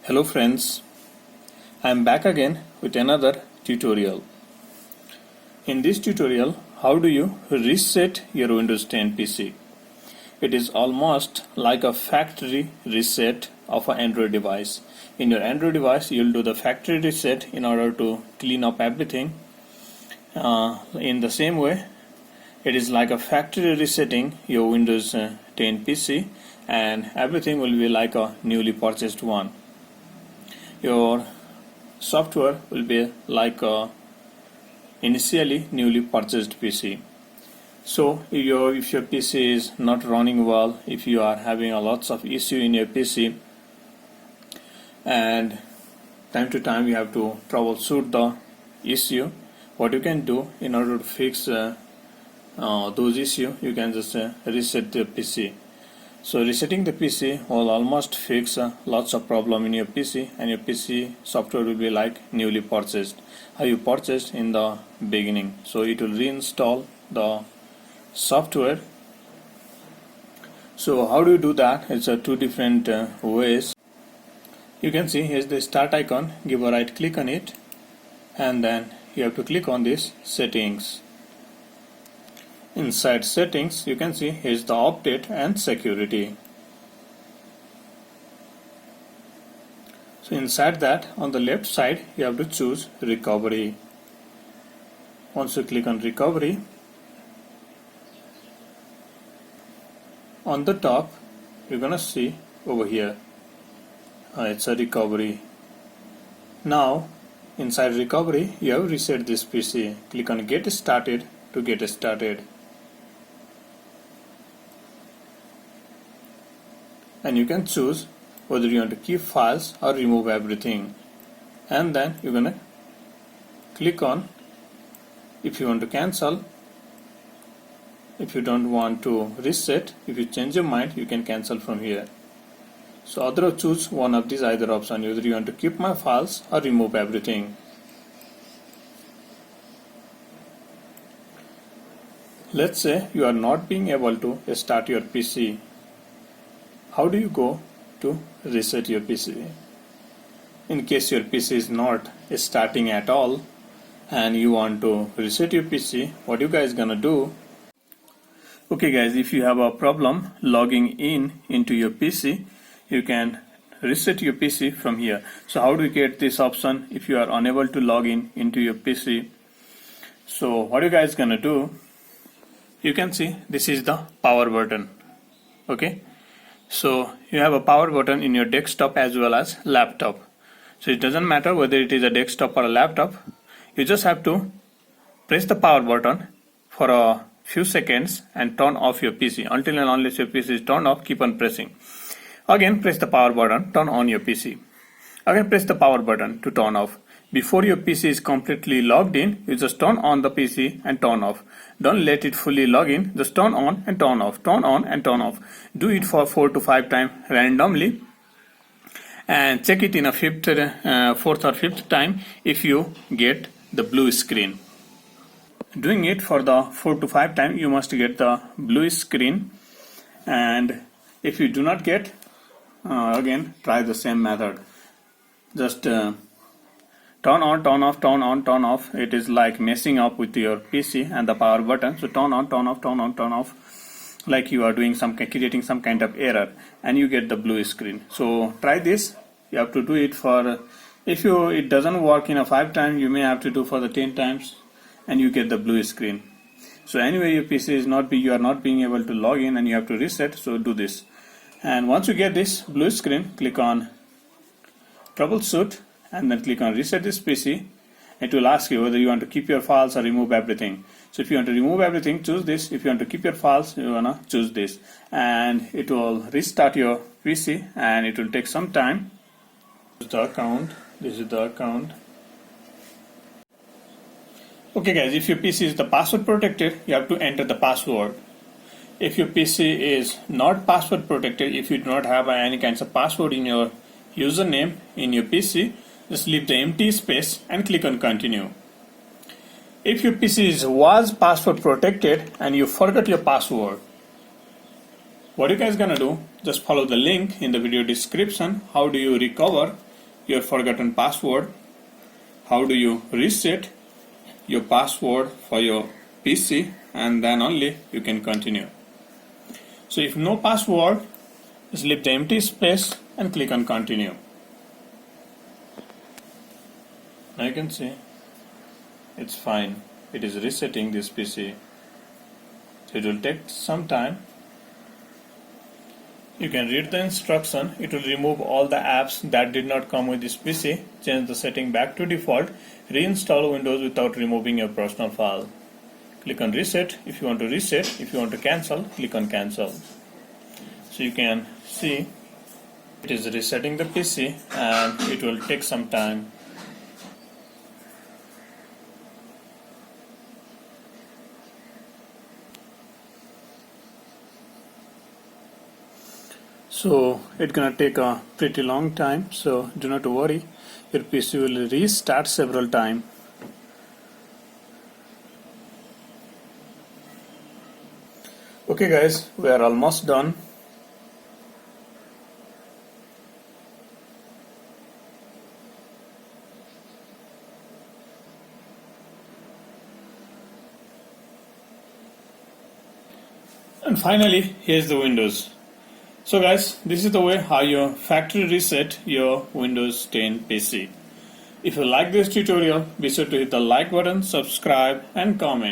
Hello friends, I am back again with another tutorial. In this tutorial, how do you reset your Windows 10 PC? It is almost like a factory reset of an Android device. In your Android device, you'll do the factory reset in order to clean up everything. In the same way, it is like a factory resetting your Windows 10 PC, and everything will be like a newly purchased one. Your software will be like a initially newly purchased PC. So if your PC is not running well, if you are having a lots of issue in your PC, and time to time you have to troubleshoot the issue, what you can do in order to fix those issues, you can just reset the PC. So resetting the PC will almost fix lots of problem in your PC, and your PC software will be like newly purchased, how you purchased in the beginning. So it will reinstall the software. So how do you do that? It's two different ways. You can see here's the start icon. Give a right click on it, and then you have to click on this settings. Inside settings, you can see here's the update and security. So inside that, on the left side, you have to choose recovery. Once you click on recovery, on the top you're gonna see over here it's a recovery. Now inside recovery, you have reset this PC. Click on get started to get started, and you can choose whether you want to keep files or remove everything, and then you're gonna click on if you want to cancel. If you don't want to reset, if you change your mind, you can cancel from here. So either choose one of these either option, whether you want to keep my files or remove everything. Let's say you are not being able to start your PC. How do you go to reset your PC? In case your PC is not starting at all and you want to reset your PC, what you guys gonna do? Okay guys, if you have a problem logging into your PC, you can reset your PC from here. So how do you get this option if you are unable to log into your PC? So what you guys gonna do? You can see this is the power button. Okay, so you have a power button in your desktop as well as laptop. So it doesn't matter whether it is a desktop or a laptop. You just have to press the power button for a few seconds and turn off your PC. Until and unless your PC is turned off, keep on pressing. Again press the power button, turn on your PC. Again press the power button to turn off. Before your PC is completely logged in, you just turn on the PC and turn off. Don't let it fully log in, just turn on and turn off, turn on and turn off. Do it for 4 to 5 times randomly, and check it in a fourth or fifth time if you get the blue screen. Doing it for the 4 to 5 times, you must get the blue screen, and if you do not get, again try the same method. Just turn on, turn off, turn on, turn off. It is like messing up with your PC and the power button. So turn on, turn off, turn on, turn off, like you are doing creating some kind of error, and you get the blue screen. So try this. You have to do it for, if it doesn't work in a 5 times, you may have to do for the 10 times, and you get the blue screen. So anyway, your PC is you are not being able to log in and you have to reset. So do this, and once you get this blue screen, click on troubleshoot and then click on reset this PC. It will ask you whether you want to keep your files or remove everything. So if you want to remove everything, choose this. If you want to keep your files, you wanna choose this, and it will restart your PC, and it will take some time. This is the account. This is the account. Okay guys, if your PC is the password protected, you have to enter the password. If your PC is not password protected, if you do not have any kinds of password in your username in your PC, just leave the empty space and click on continue. If your PC was password protected and you forgot your password, what you guys gonna do? Just follow the link in the video description. How do you recover your forgotten password, how do you reset your password for your PC, and then only you can continue. So if no password, just leave the empty space and click on continue. Now you can see it's fine. It is resetting this PC. So it will take some time. You can read the instruction. It will remove all the apps that did not come with this PC, change the setting back to default, reinstall Windows without removing your personal file. Click on reset if you want to reset. If you want to cancel, click on cancel. So you can see it is resetting the PC and it will take some time. So it's gonna take a pretty long time, so do not worry, your PC will restart several times. Okay guys, we are almost done. And finally, here's the Windows. So guys, this is the way how you factory reset your Windows 10 PC. If you like this tutorial, be sure to hit the like button, subscribe and comment.